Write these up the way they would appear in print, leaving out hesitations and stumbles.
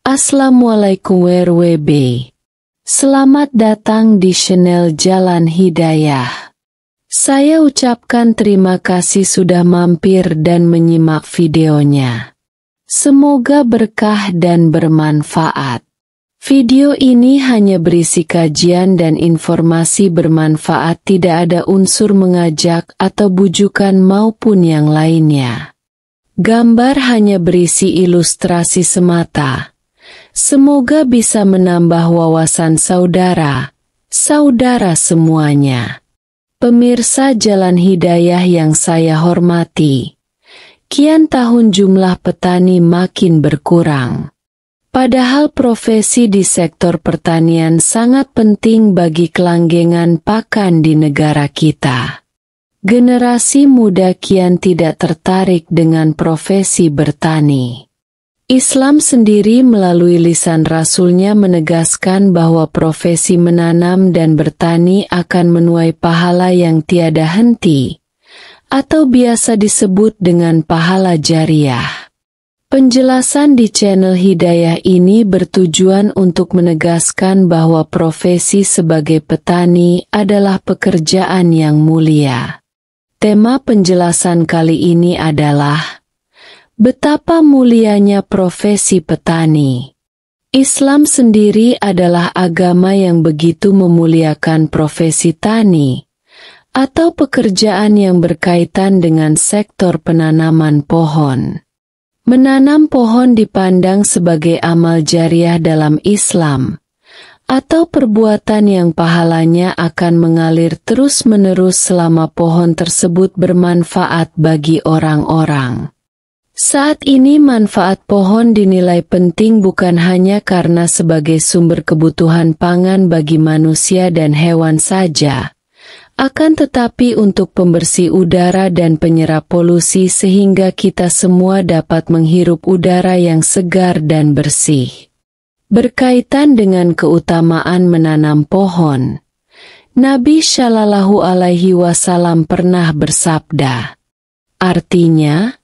Assalamualaikum WRWB. Selamat datang di channel Jalan Hidayah. Saya ucapkan terima kasih sudah mampir dan menyimak videonya. Semoga berkah dan bermanfaat. Video ini hanya berisi kajian dan informasi bermanfaat, tidak ada unsur mengajak atau bujukan maupun yang lainnya. Gambar hanya berisi ilustrasi semata. Semoga bisa menambah wawasan saudara semuanya. Pemirsa Jalan Hidayah yang saya hormati, kian tahun jumlah petani makin berkurang. Padahal profesi di sektor pertanian sangat penting bagi kelanggengan pakan di negara kita. Generasi muda kian tidak tertarik dengan profesi bertani. Islam sendiri melalui lisan Rasulnya menegaskan bahwa profesi menanam dan bertani akan menuai pahala yang tiada henti, atau biasa disebut dengan pahala jariah. Penjelasan di channel Hidayah ini bertujuan untuk menegaskan bahwa profesi sebagai petani adalah pekerjaan yang mulia. Tema penjelasan kali ini adalah betapa mulianya profesi petani. Islam sendiri adalah agama yang begitu memuliakan profesi tani, atau pekerjaan yang berkaitan dengan sektor penanaman pohon. Menanam pohon dipandang sebagai amal jariah dalam Islam, atau perbuatan yang pahalanya akan mengalir terus-menerus selama pohon tersebut bermanfaat bagi orang-orang. Saat ini manfaat pohon dinilai penting bukan hanya karena sebagai sumber kebutuhan pangan bagi manusia dan hewan saja, akan tetapi untuk pembersih udara dan penyerap polusi sehingga kita semua dapat menghirup udara yang segar dan bersih. Berkaitan dengan keutamaan menanam pohon, Nabi Shallallahu Alaihi Wasallam pernah bersabda, artinya,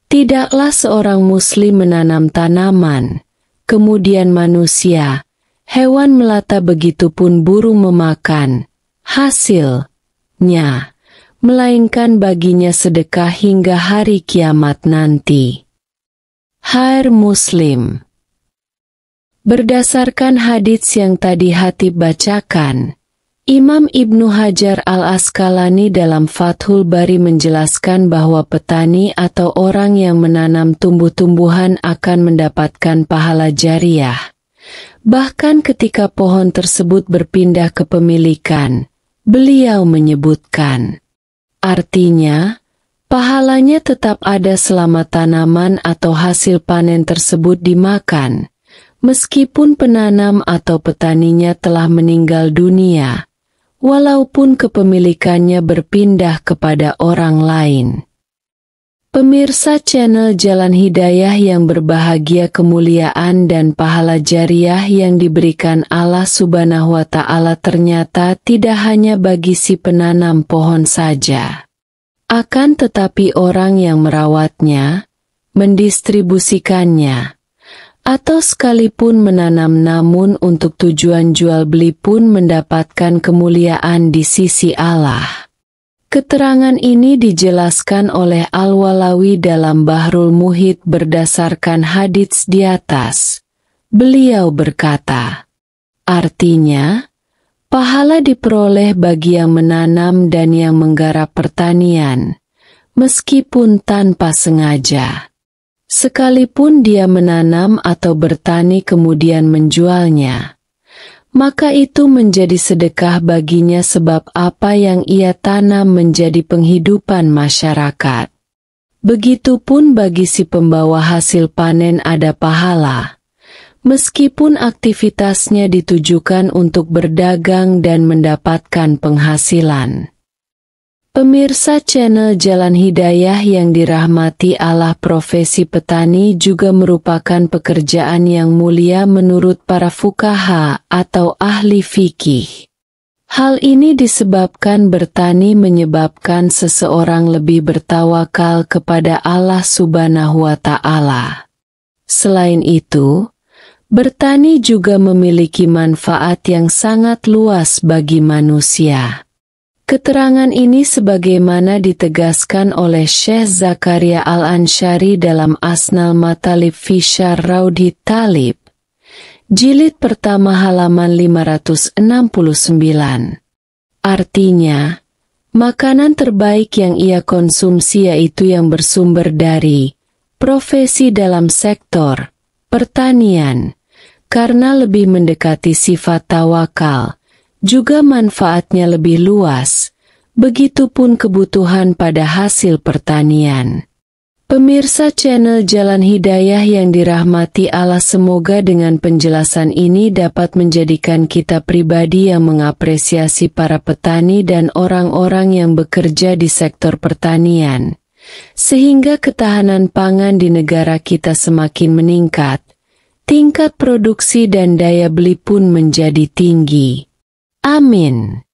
tidaklah seorang muslim menanam tanaman, kemudian manusia, hewan melata begitupun burung memakan hasilnya, melainkan baginya sedekah hingga hari kiamat nanti. Hai Muslim. Berdasarkan hadits yang tadi Hatib bacakan, Imam Ibnu Hajar Al-Asqalani dalam Fathul Bari menjelaskan bahwa petani atau orang yang menanam tumbuh-tumbuhan akan mendapatkan pahala jariah. Bahkan ketika pohon tersebut berpindah kepemilikan, beliau menyebutkan, artinya, pahalanya tetap ada selama tanaman atau hasil panen tersebut dimakan, meskipun penanam atau petaninya telah meninggal dunia, walaupun kepemilikannya berpindah kepada orang lain. Pemirsa channel Jalan Hidayah yang berbahagia, kemuliaan dan pahala jariah yang diberikan Allah Subhanahu wa Ta'ala ternyata tidak hanya bagi si penanam pohon saja. Akan tetapi orang yang merawatnya, mendistribusikannya, atau sekalipun menanam namun untuk tujuan jual beli pun mendapatkan kemuliaan di sisi Allah. Keterangan ini dijelaskan oleh Al-Walawi dalam Bahrul Muhit berdasarkan hadits di atas. Beliau berkata, artinya, pahala diperoleh bagi yang menanam dan yang menggarap pertanian, meskipun tanpa sengaja. Sekalipun dia menanam atau bertani kemudian menjualnya, maka itu menjadi sedekah baginya sebab apa yang ia tanam menjadi penghidupan masyarakat. Begitupun bagi si pembawa hasil panen ada pahala, meskipun aktivitasnya ditujukan untuk berdagang dan mendapatkan penghasilan. Pemirsa channel Jalan Hidayah yang dirahmati Allah, profesi petani juga merupakan pekerjaan yang mulia menurut para fuqaha atau ahli fikih. Hal ini disebabkan bertani menyebabkan seseorang lebih bertawakal kepada Allah Subhanahu wa Ta'ala. Selain itu, Bertani juga memiliki manfaat yang sangat luas bagi manusia. Keterangan ini sebagaimana ditegaskan oleh Syekh Zakaria Al-Ansyari dalam Asnal Matalib fi Syarh Raudhit Talib, jilid pertama halaman 569. Artinya, makanan terbaik yang ia konsumsi yaitu yang bersumber dari profesi dalam sektor pertanian, karena lebih mendekati sifat tawakal. Juga manfaatnya lebih luas, begitupun kebutuhan pada hasil pertanian. Pemirsa channel Jalan Hidayah yang dirahmati Allah, semoga dengan penjelasan ini dapat menjadikan kita pribadi yang mengapresiasi para petani dan orang-orang yang bekerja di sektor pertanian, sehingga ketahanan pangan di negara kita semakin meningkat, tingkat produksi dan daya beli pun menjadi tinggi. Amin.